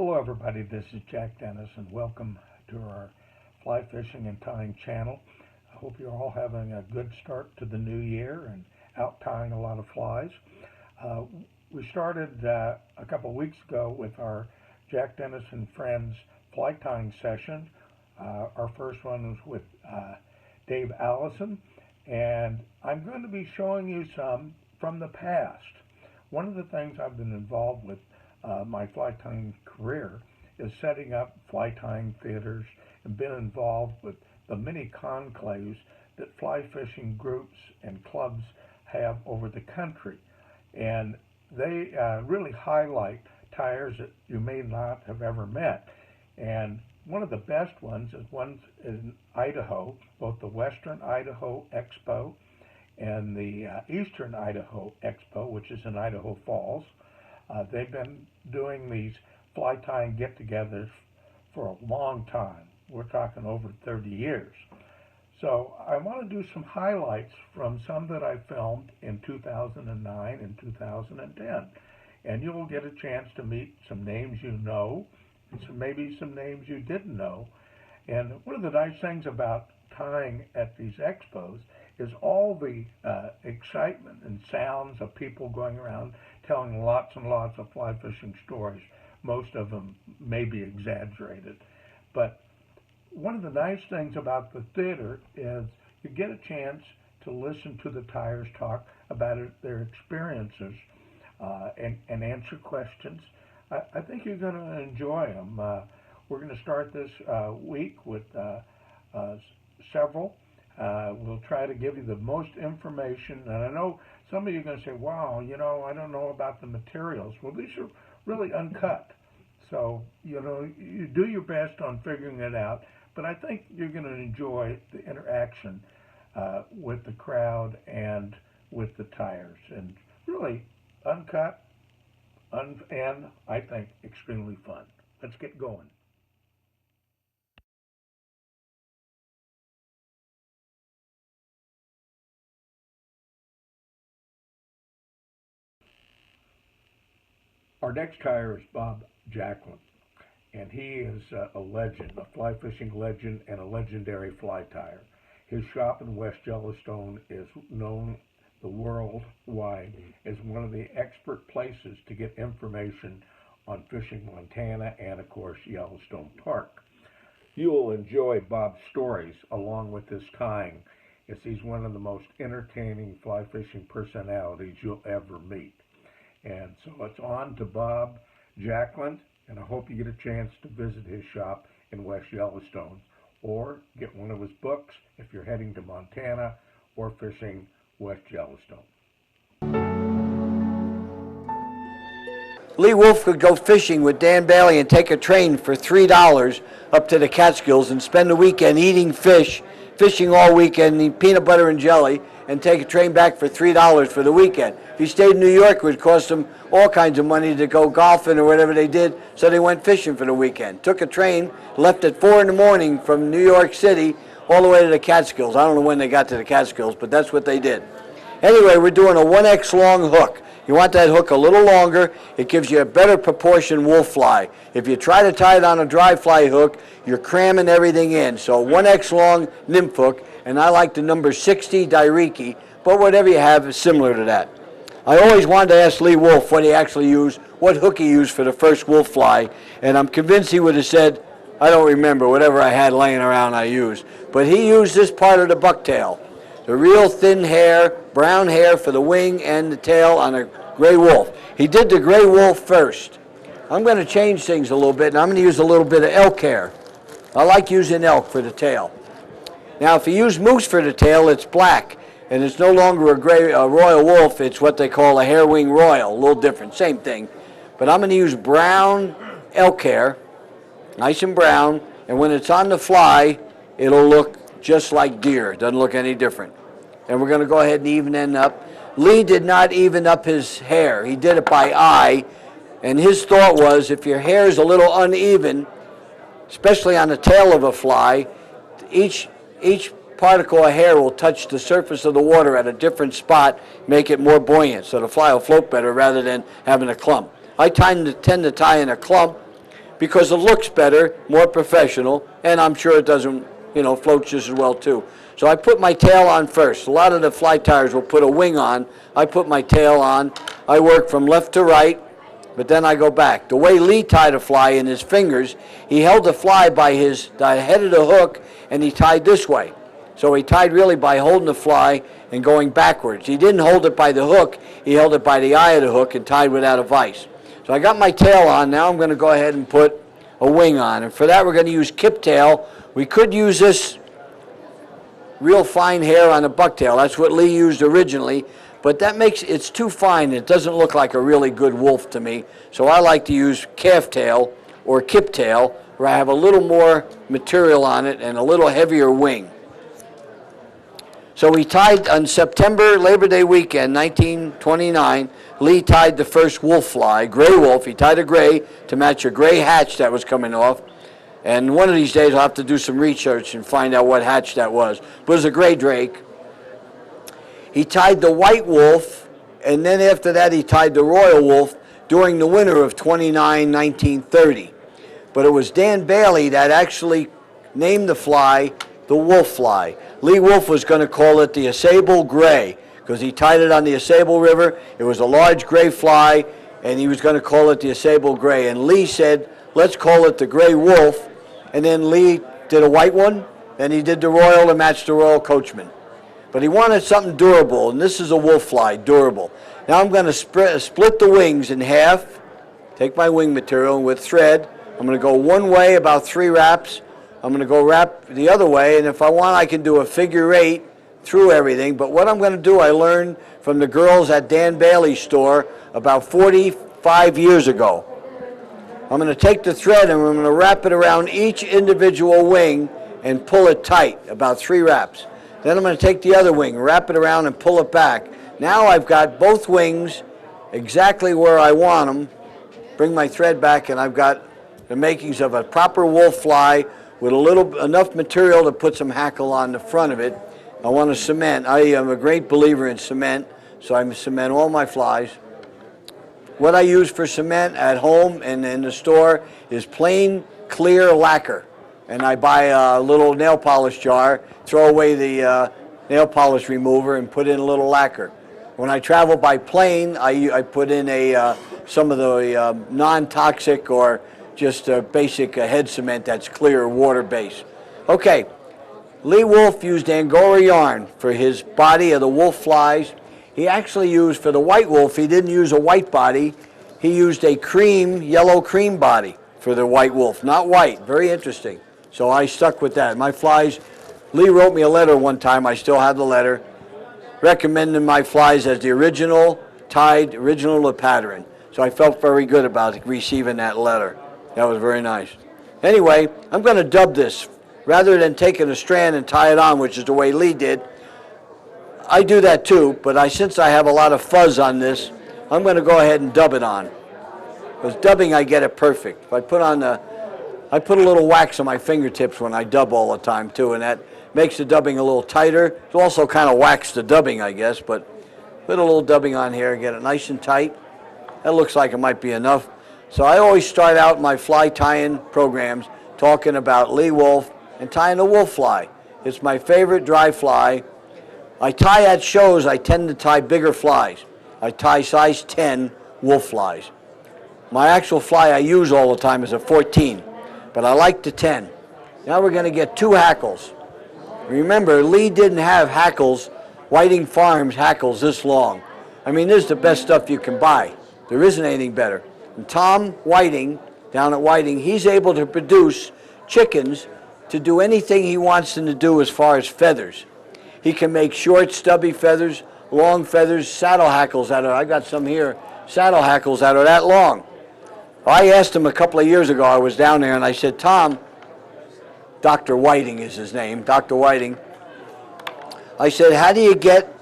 Hello everybody, this is Jack Dennis and welcome to our fly fishing and tying channel. I hope you're all having a good start to the new year and out tying a lot of flies. We started a couple of weeks ago with our Jack Dennis and Friends fly tying session. Our first one was with Dave Allison, and I'm going to be showing you some from the past. One of the things I've been involved with my fly tying career is setting up fly tying theaters and been involved with the many conclaves that fly fishing groups and clubs have over the country. And they really highlight tyers that you may not have ever met. And one of the best ones is one in Idaho, both the Western Idaho Expo and the Eastern Idaho Expo, which is in Idaho Falls. They've been doing these fly tying get-togethers for a long time. We're talking over 30 years. So I want to do some highlights from some that I filmed in 2009 and 2010. And you'll get a chance to meet some names you know, and maybe some names you didn't know. And one of the nice things about tying at these expos is all the excitement and sounds of people going around telling lots and lots of fly fishing stories. Most of them may be exaggerated. But one of the nice things about the theater is you get a chance to listen to the tyers talk about their experiences and answer questions. I think you're going to enjoy them. We're going to start this week with several. We'll try to give you the most information. And I know some of you are going to say, wow, you know, I don't know about the materials. Well, these are really uncut. So, you know, you do your best on figuring it out. But I think you're going to enjoy the interaction with the crowd and with the tyers. And really uncut and I think extremely fun. Let's get going. Our next tyer is Bob Jacklin, and he is a legend, a fly fishing legend and a legendary fly tyer. His shop in West Yellowstone is known the worldwide as one of the expert places to get information on fishing Montana and, of course, Yellowstone Park. You will enjoy Bob's stories along with his tying, as he's one of the most entertaining fly fishing personalities you'll ever meet. And so it's on to Bob Jacklin, and I hope you get a chance to visit his shop in West Yellowstone or get one of his books if you're heading to Montana or fishing West Yellowstone. Lee Wulff could go fishing with Dan Bailey and take a train for $3 up to the Catskills and spend the weekend eating fish, fishing all weekend, eat peanut butter and jelly, and take a train back for $3 for the weekend. If he stayed in New York, it would cost him all kinds of money to go golfing or whatever they did, so they went fishing for the weekend. Took a train, left at 4 in the morning from New York City all the way to the Catskills. I don't know when they got to the Catskills, but that's what they did. Anyway, we're doing a 1X long hook. You want that hook a little longer. It gives you a better proportion wolf fly. If you try to tie it on a dry fly hook, you're cramming everything in. So 1X long nymph hook, and I like the number 60 Dairiki, but whatever you have is similar to that. I always wanted to ask Lee Wulff what he actually used, what hook he used for the first wolf fly, and I'm convinced he would have said, I don't remember, whatever I had laying around I used. But he used this part of the bucktail, the real thin hair, brown hair for the wing and the tail on a Gray Wulff. He did the Gray Wulff first. I'm going to change things a little bit, and I'm going to use a little bit of elk hair. I like using elk for the tail. Now, if you use moose for the tail, it's black, and it's no longer a Royal Wulff. It's what they call a hair wing royal, a little different, same thing. But I'm going to use brown elk hair, nice and brown, and when it's on the fly, it'll look just like deer. It doesn't look any different. And we're going to go ahead and even it up. Lee did not even up his hair. He did it by eye, and his thought was if your hair is a little uneven, especially on the tail of a fly, each particle of hair will touch the surface of the water at a different spot, make it more buoyant, so the fly will float better rather than having a clump. I tend to tie in a clump because it looks better, more professional, and I'm sure it doesn't, float just as well too. So I put my tail on first. A lot of the fly tyers will put a wing on. I put my tail on. I work from left to right, but then I go back. The way Lee tied a fly in his fingers, he held the fly by the head of the hook, and he tied this way. So he tied really by holding the fly and going backwards. He didn't hold it by the hook. He held it by the eye of the hook and tied without a vise. So I got my tail on. Now I'm going to go ahead and put a wing on. And for that, we're going to use kip tail. We could use this real fine hair on a bucktail. That's what Lee used originally. But it's too fine. It doesn't look like a really good wolf to me. So I like to use calf tail or kip tail, where I have a little more material on it and a little heavier wing. So we tied on September Labor Day weekend, 1929, Lee tied the first wolf fly, Gray Wulff. He tied a gray to match a gray hatch that was coming off. And one of these days I'll have to do some research and find out what hatch that was. But it was a gray drake. He tied the white wolf, and then after that he tied the royal wolf during the winter of 1930. But it was Dan Bailey that actually named the fly the wolf fly. Lee Wulff was going to call it the Ausable Gray because he tied it on the Ausable River. It was a large gray fly, and he was going to call it the Ausable Gray. And Lee said, let's call it the Gray Wulff. And then Lee did a white one, and he did the royal to match the royal coachman. But he wanted something durable, and this is a wolf fly, durable. Now I'm going to split the wings in half, take my wing material, and with thread, I'm going to go one way about 3 wraps. I'm going to go wrap the other way, and if I want, I can do a figure 8 through everything. But what I'm going to do, I learned from the girls at Dan Bailey's store about 45 years ago. I'm going to take the thread and I'm going to wrap it around each individual wing and pull it tight, about 3 wraps. Then I'm going to take the other wing, wrap it around and pull it back. Now I've got both wings exactly where I want them. Bring my thread back, and I've got the makings of a proper wolf fly with enough material to put some hackle on the front of it. I want to cement. I am a great believer in cement, so I cement all my flies. What I use for cement at home and in the store is plain clear lacquer. And I buy a little nail polish jar, throw away the nail polish remover, and put in a little lacquer. When I travel by plane, I put in some of the non-toxic or just a basic head cement that's clear, water-based. Okay, Lee Wulff used Angora yarn for his body of the wolf flies. He actually used, for the white wolf, he didn't use a white body. He used a yellow cream body for the white wolf, not white. Very interesting. So I stuck with that. My flies, Lee wrote me a letter one time, I still have the letter, recommending my flies as the original tied, original to pattern. So I felt very good about receiving that letter. That was very nice. Anyway, I'm going to dub this. Rather than taking a strand and tie it on, which is the way Lee did, I do that too, but since I have a lot of fuzz on this, I'm going to go ahead and dub it on. Because dubbing, I get it perfect. If I put a little wax on my fingertips when I dub all the time too, and that makes the dubbing a little tighter. It also kind of whacks the dubbing, I guess, but put a little dubbing on here, get it nice and tight. That looks like it might be enough. So I always start out my fly tying programs talking about Lee Wulff and tying a wolf fly. It's my favorite dry fly. I tie at shows, I tend to tie bigger flies. I tie size 10 wolf flies. My actual fly I use all the time is a 14, but I like the 10. Now we're going to get 2 hackles. Remember, Lee didn't have hackles, Whiting Farms hackles this long. I mean, this is the best stuff you can buy. There isn't anything better. And Tom Whiting, down at Whiting, he's able to produce chickens to do anything he wants them to do as far as feathers. He can make short, stubby feathers, long feathers, saddle hackles that are, I got some here, saddle hackles that are that long. I asked him a couple of years ago, I was down there, and I said, Tom, Dr. Whiting is his name, Dr. Whiting, I said, how do you get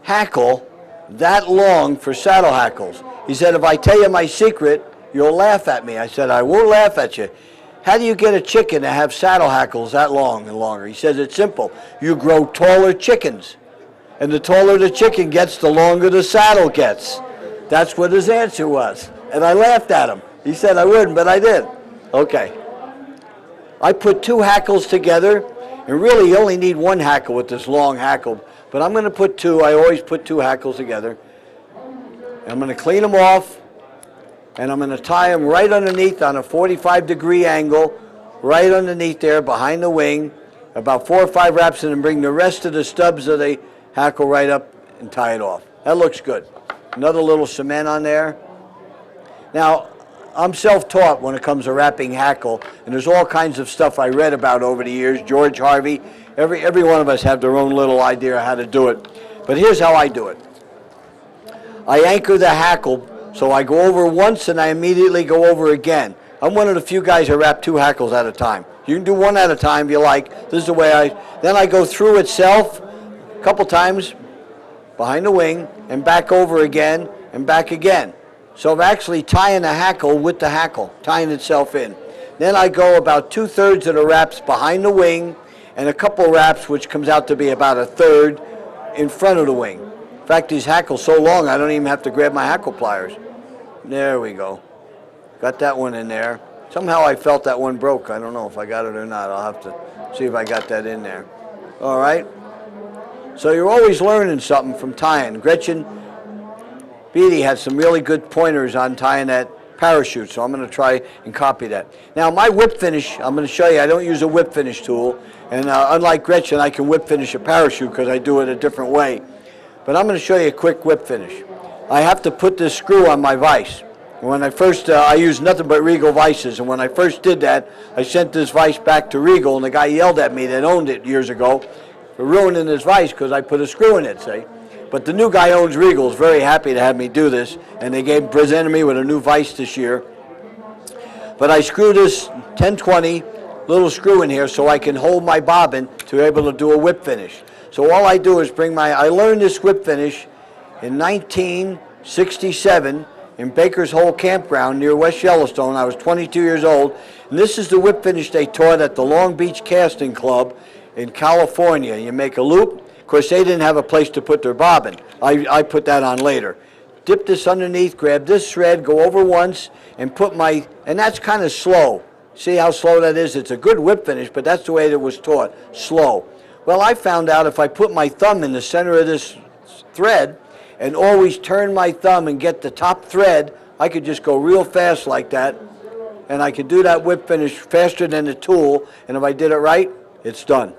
hackle that long for saddle hackles? He said, if I tell you my secret, you'll laugh at me. I said, I won't laugh at you. How do you get a chicken to have saddle hackles that long and longer? He says, it's simple. You grow taller chickens. And the taller the chicken gets, the longer the saddle gets. That's what his answer was. And I laughed at him. He said I wouldn't, but I did. Okay. I put 2 hackles together, and really you only need 1 hackle with this long hackle, but I'm going to put 2. I always put 2 hackles together. I'm going to clean them off, and I'm going to tie them right underneath on a 45-degree angle, right underneath there behind the wing, about 4 or 5 wraps, and then bring the rest of the stubs of the hackle right up and tie it off. That looks good. Another little cement on there. Now, I'm self-taught when it comes to wrapping hackle, and there's all kinds of stuff I read about over the years. George Harvey, every one of us have their own little idea of how to do it. But here's how I do it. I anchor the hackle, so I go over once and I immediately go over again. I'm one of the few guys that wrap 2 hackles at a time. You can do 1 at a time if you like. This is the way then I go through itself a couple times behind the wing and back over again and back again. So I'm actually tying the hackle with the hackle, tying itself in. Then I go about 2/3 of the wraps behind the wing and a couple wraps, which comes out to be about 1/3 in front of the wing. In fact, these hackles so long I don't even have to grab my hackle pliers. There we go. Got that one in there. Somehow I felt that one broke. I don't know if I got it or not. I'll have to see if I got that in there. All right. So you're always learning something from tying. Gretchen Beatty had some really good pointers on tying that parachute, so I'm going to try and copy that. Now my whip finish, I'm going to show you, I don't use a whip finish tool, and unlike Gretchen, I can whip finish a parachute because I do it a different way. But I'm going to show you a quick whip finish. I have to put this screw on my vise. When I first, I used nothing but Regal vices, and when I first did that, I sent this vise back to Regal, and the guy yelled at me that owned it years ago for ruining his vise because I put a screw in it, see? But the new guy owns Regal is very happy to have me do this, and they presented me with a new vise this year. But I screw this 1020 little screw in here so I can hold my bobbin to be able to do a whip finish. So all I do is I learned this whip finish in 1967 in Baker's Hole Campground near West Yellowstone. I was 22 years old, and this is the whip finish they taught at the Long Beach Casting Club in California. You make a loop. Of course, they didn't have a place to put their bobbin. I put that on later. Dip this underneath, grab this thread, go over once, and and that's kind of slow. See how slow that is? It's a good whip finish, but that's the way it was taught, slow. Well, I found out if I put my thumb in the center of this thread and always turn my thumb and get the top thread, I could just go real fast like that, and I could do that whip finish faster than the tool, and if I did it right, it's done.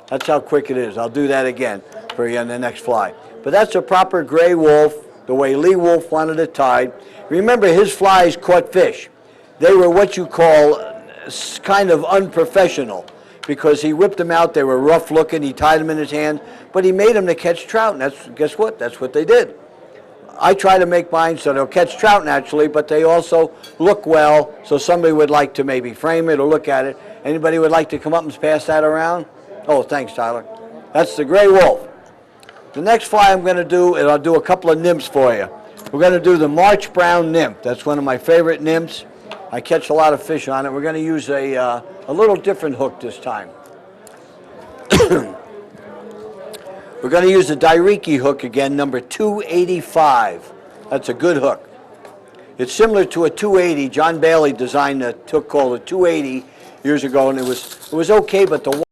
That's how quick it is. I'll do that again for you on the next fly. But that's a proper Gray Wulff, the way Lee Wulff wanted it tied. Remember, his flies caught fish. They were what you call kind of unprofessional because he whipped them out. They were rough looking. He tied them in his hand, but he made them to catch trout, and guess what? That's what they did. I try to make mine so they'll catch trout naturally, but they also look well, so somebody would like to maybe frame it or look at it. Anybody would like to come up and pass that around? Oh, thanks, Tyler. That's the Gray Wulff. The next fly I'm going to do, and I'll do a couple of nymphs for you. We're going to do the March Brown nymph. That's one of my favorite nymphs. I catch a lot of fish on it. We're going to use a little different hook this time. We're going to use the Dairiki hook again, number 285. That's a good hook. It's similar to a 280. John Bailey designed a hook called a 280 years ago, and it was okay, but the